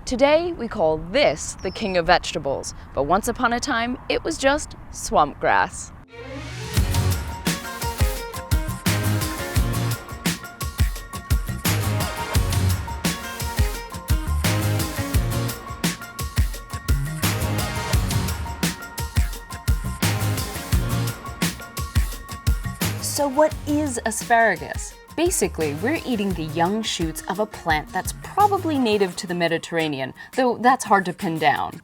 Today, we call this the king of vegetables, but once upon a time, it was just swamp grass. So what is asparagus? Basically, we're eating the young shoots of a plant that's probably native to the Mediterranean, though that's hard to pin down.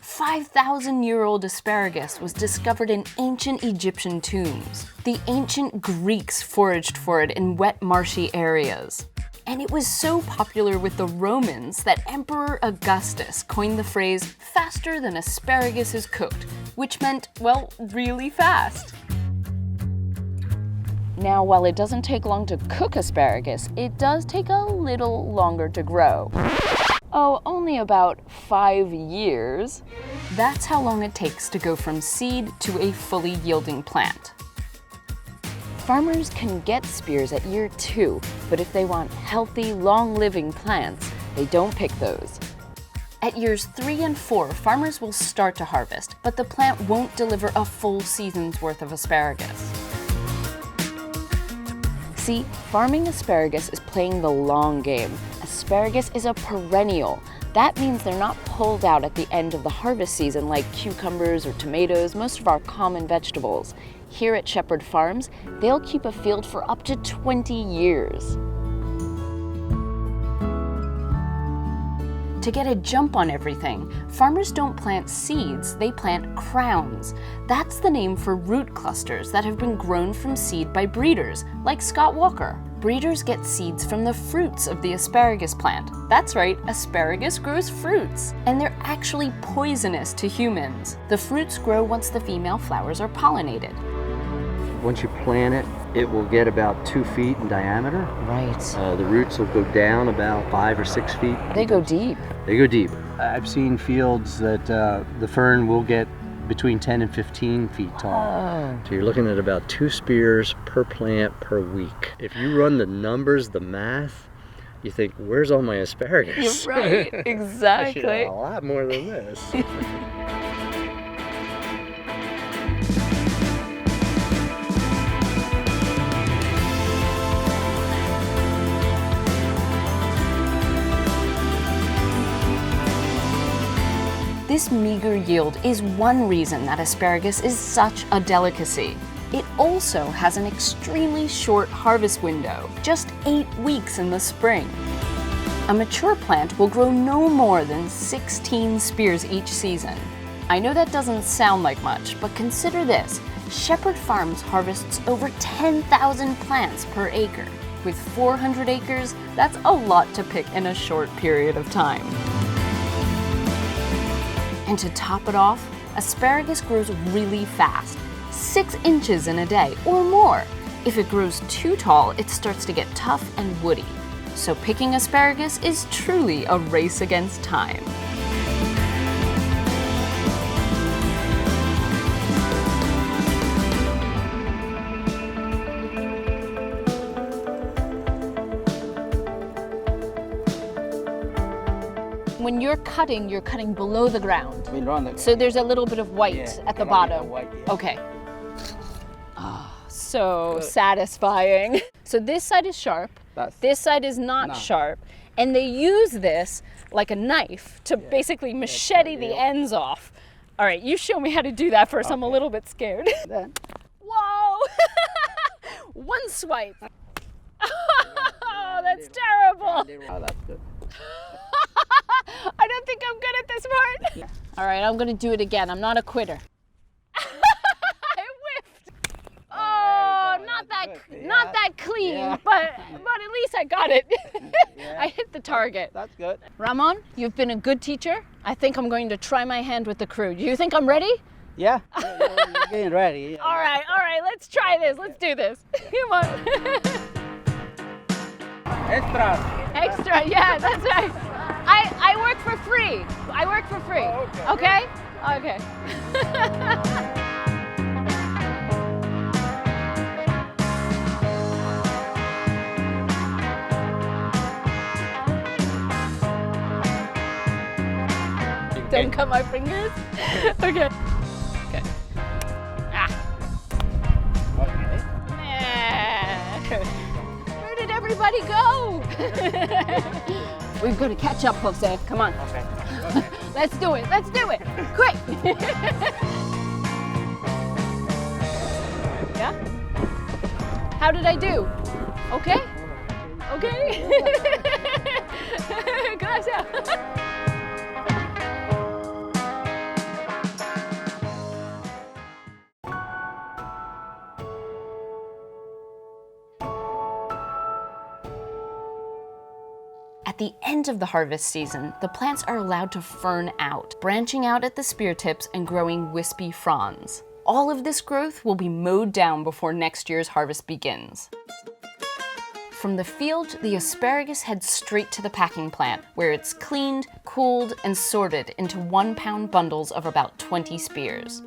5,000-year-old asparagus was discovered in ancient Egyptian tombs. The ancient Greeks foraged for it in wet, marshy areas. And it was so popular with the Romans that Emperor Augustus coined the phrase, "faster than asparagus is cooked," which meant, well, really fast. Now, while it doesn't take long to cook asparagus, it does take a little longer to grow. Oh, only about 5 years. That's how long it takes to go from seed to a fully yielding plant. Farmers can get spears at year 2, but if they want healthy, long-living plants, they don't pick those. At years 3 and 4, farmers will start to harvest, but the plant won't deliver a full season's worth of asparagus. See, farming asparagus is playing the long game. Asparagus is a perennial. That means they're not pulled out at the end of the harvest season like cucumbers or tomatoes, most of our common vegetables. Here at Shepherd Farms, they'll keep a field for up to 20 years. To get a jump on everything, farmers don't plant seeds, they plant crowns. That's the name for root clusters that have been grown from seed by breeders, like Scott Walker. Breeders get seeds from the fruits of the asparagus plant. That's right, asparagus grows fruits. And they're actually poisonous to humans. The fruits grow once the female flowers are pollinated. Once you plant it, it will get about 2 feet in diameter. Right. The roots will go down about 5 or 6 feet. They go deep. They go deep. I've seen fields that the fern will get between 10 and 15 feet tall. Oh. So you're looking at about 2 spears per plant per week. If you run the numbers, the math, you think, where's all my asparagus? You're right, I should exactly. have a lot more than this. This meager yield is one reason that asparagus is such a delicacy. It also has an extremely short harvest window, just 8 weeks in the spring. A mature plant will grow no more than 16 spears each season. I know that doesn't sound like much, but consider this. Shepherd Farms harvests over 10,000 plants per acre. With 400 acres, that's a lot to pick in a short period of time. And to top it off, asparagus grows really fast, 6 inches in a day or more. If it grows too tall, it starts to get tough and woody. So picking asparagus is truly a race against time. When you're cutting below the ground. So there's a little bit of white at the bottom. Okay. Oh, so satisfying. So this side is sharp, this side is not sharp, and they use this like a knife to basically machete the ends off. All right, you show me how to do that first. I'm a little bit scared. Whoa! One swipe. Oh, that's terrible. Oh, that's good. I don't think I'm good at this part. All right, I'm gonna do it again. I'm not a quitter. I whiffed. Oh, not that clean, but at least I got it. I hit the target. That's good. Ramon, you've been a good teacher. I think I'm going to try my hand with the crew. Do you think I'm ready? Yeah, you're getting ready. All right, let's try this. Let's do this. Come on. Extra, yeah, that's right. I work for free. Oh, okay. Okay? Don't cut my fingers. Okay. Okay. Ah. Okay. Where did everybody go? We've got to catch up, Jose. Come on. Okay. Let's do it. Let's do it. Quick. Yeah? How did I do? Okay? Okay? Gracias. At the end of the harvest season, the plants are allowed to fern out, branching out at the spear tips and growing wispy fronds. All of this growth will be mowed down before next year's harvest begins. From the field, the asparagus heads straight to the packing plant, where it's cleaned, cooled, and sorted into 1-pound bundles of about 20 spears.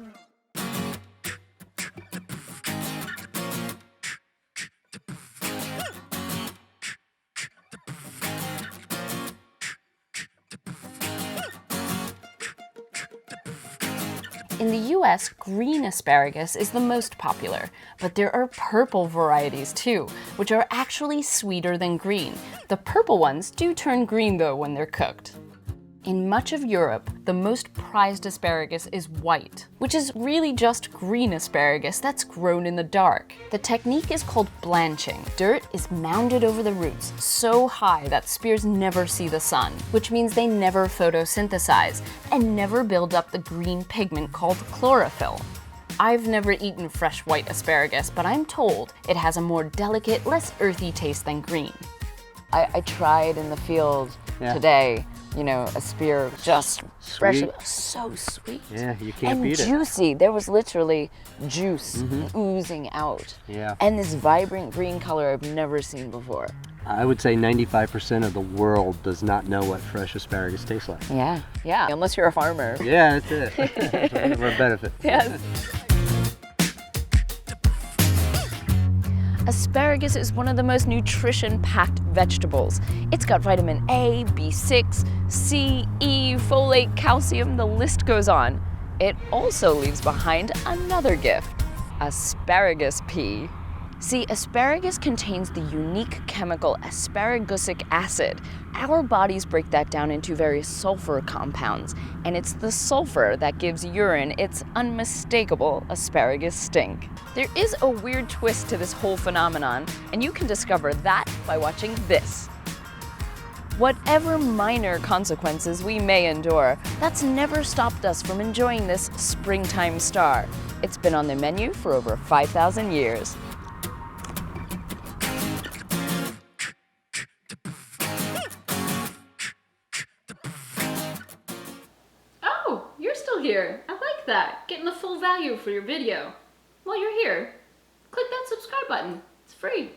In the US, green asparagus is the most popular, but there are purple varieties too, which are actually sweeter than green. The purple ones do turn green though when they're cooked. In much of Europe, the most prized asparagus is white, which is really just green asparagus that's grown in the dark. The technique is called blanching. Dirt is mounded over the roots so high that spears never see the sun, which means they never photosynthesize and never build up the green pigment called chlorophyll. I've never eaten fresh white asparagus, but I'm told it has a more delicate, less earthy taste than green. I tried in the field today. You know, a spear just fresh, so sweet. Yeah, you can't beat it. And juicy. There was literally juice oozing out. Yeah. And this vibrant green color I've never seen before. I would say 95% of the world does not know what fresh asparagus tastes like. Yeah, yeah. Unless you're a farmer. Yeah, that's it. For a benefit. Yes. Asparagus is one of the most nutrition-packed vegetables. It's got vitamin A, B6, C, E, folate, calcium, the list goes on. It also leaves behind another gift, asparagus pea. See, asparagus contains the unique chemical asparagusic acid. Our bodies break that down into various sulfur compounds, and it's the sulfur that gives urine its unmistakable asparagus stink. There is a weird twist to this whole phenomenon, and you can discover that by watching this. Whatever minor consequences we may endure, that's never stopped us from enjoying this springtime star. It's been on the menu for over 5,000 years. Oh, you're still here. I like that. Getting the full value for your video. While you're here, click that subscribe button. It's free.